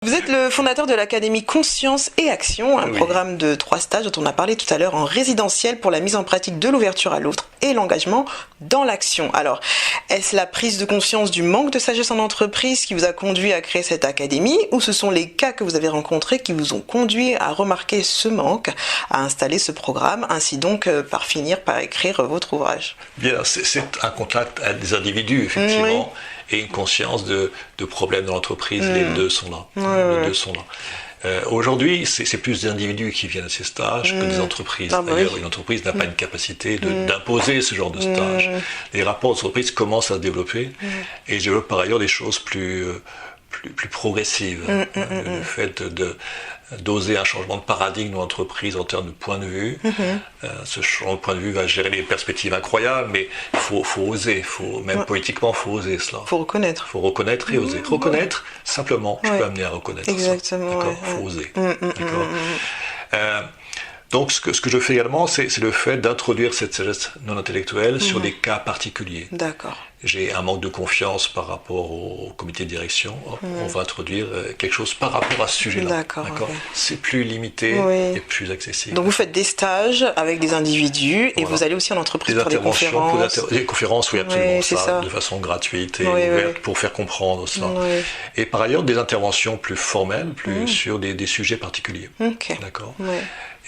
Vous êtes le fondateur de l'Académie Conscience et Action, un programme de 3 stages dont on a parlé tout à l'heure en résidentiel pour la mise en pratique de l'ouverture à l'autre et l'engagement dans l'action. Alors, est-ce la prise de conscience du manque de sagesse en entreprise qui vous a conduit à créer cette académie, ou ce sont les cas que vous avez rencontrés qui vous ont conduit à remarquer ce manque, à installer ce programme, ainsi donc par finir par écrire votre ouvrage? Bien, c'est un contact avec des individus, effectivement, et une conscience de problèmes dans l'entreprise. Les deux sont là. Les deux sont là. Aujourd'hui, c'est plus des individus qui viennent à ces stages que des entreprises. D'ailleurs, une entreprise n'a pas une capacité d'imposer ce genre de stage. Les rapports d'entreprise commencent à se développer et je développe par ailleurs des choses plus progressives. Le fait d'oser un changement de paradigme dans l'entreprise en termes de point de vue. Ce changement de point de vue va gérer des perspectives incroyables, mais il faut oser, même politiquement, il faut oser cela. Il faut reconnaître. Il faut reconnaître et oser. Reconnaître, simplement, je peux amener à reconnaître. Exactement. Il faut oser. D'accord. Donc, ce que je fais également, c'est le fait d'introduire cette sagesse non intellectuelle sur des cas particuliers. D'accord. J'ai un manque de confiance par rapport au comité de direction. On va introduire quelque chose par rapport à ce sujet-là. D'accord. Okay. C'est plus limité et plus accessible. Donc, vous faites des stages avec des individus et vous allez aussi en entreprise pour des conférences. Des conférences, oui, absolument. Oui, ça. De façon gratuite et ouverte pour faire comprendre cela. Et par ailleurs, des interventions plus formelles, sur des sujets particuliers. Okay. D'accord.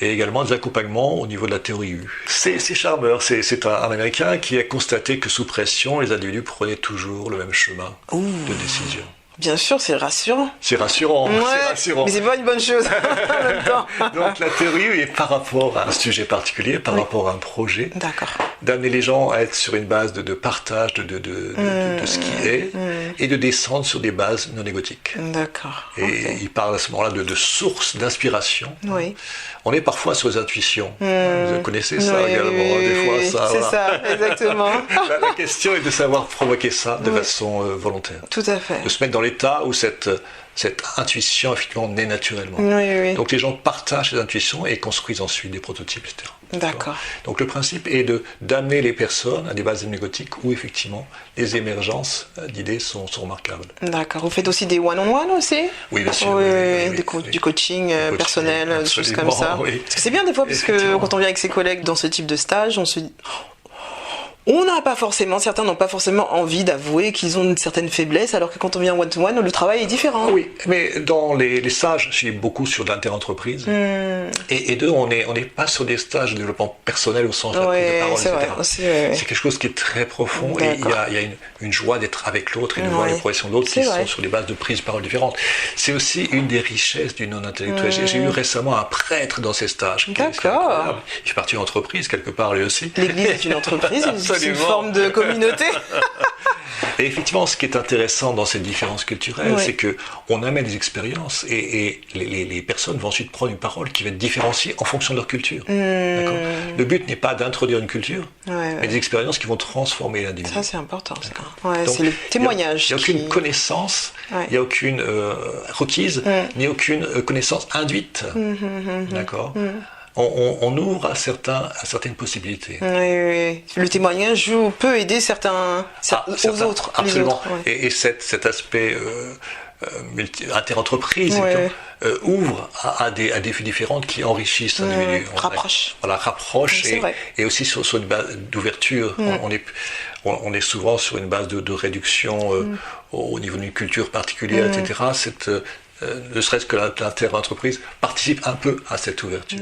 Et également des accompagnements au niveau de la théorie U. C'est Charmer, c'est un Américain qui a constaté que sous pression, les individus prenaient toujours le même chemin de décision. Bien sûr, c'est rassurant. C'est rassurant, c'est rassurant. Mais c'est pas une bonne chose en même temps. Donc la théorie U est par rapport à un sujet particulier, par rapport à un projet. D'accord. D'amener les gens à être sur une base de partage de ce qui est et de descendre sur des bases non égotiques. D'accord. Et il parle à ce moment-là de sources d'inspiration. Oui. On est parfois sur les intuitions. Vous connaissez ça également, des fois. Ça, c'est ça, exactement. La question est de savoir provoquer ça de façon volontaire. Tout à fait. De se mettre dans l'état où cette intuition, effectivement, naît naturellement. Donc les gens partagent ces intuitions et construisent ensuite des prototypes, etc. D'accord. Donc le principe est d'amener les personnes à des bases égotiques où, effectivement, les émergences d'idées sont remarquables. D'accord. Vous faites aussi des one-on-one aussi? Oui, bien sûr. Du coaching personnel, des choses comme ça. Parce que c'est bien des fois, parce que quand on vient avec ses collègues dans ce type de stage, on se dit... certains n'ont pas forcément envie d'avouer qu'ils ont une certaine faiblesse, alors que quand on vient one-to-one, le travail est différent. Oui, mais dans les stages, je suis beaucoup sur l'inter-entreprise. Et on n'est pas sur des stages de développement personnel au sens de la prise de parole, etc. C'est quelque chose qui est très profond et il y a une joie d'être avec l'autre et de voir les progressions de l'autre qui sont sur des bases de prise de parole différentes. C'est aussi une des richesses du non-intellectuel. J'ai eu récemment un prêtre dans ces stages. D'accord. Il fait partie d'une entreprise, quelque part, lui aussi. L'église est une entreprise. C'est une forme de communauté. Et effectivement, ce qui est intéressant dans ces différences culturelles, c'est qu'on amène des expériences et les personnes vont ensuite prendre une parole qui va être différenciée en fonction de leur culture. D'accord. Le but n'est pas d'introduire une culture, mais des expériences qui vont transformer l'individu. Ça, c'est important. C'est le témoignage. Il n'y a aucune connaissance, il n'y a aucune requise, ni aucune connaissance induite. D'accord. On ouvre à certaines possibilités. Oui. Le témoignage peut aider certains aux autres. Absolument. Les autres, et cet aspect inter-entreprise ouvre à des vues différentes qui enrichissent l'individu. Rapproche et aussi sur une base d'ouverture. On est souvent sur une base de réduction au niveau d'une culture particulière, etc. Ne serait-ce que l'inter-entreprise participe un peu à cette ouverture.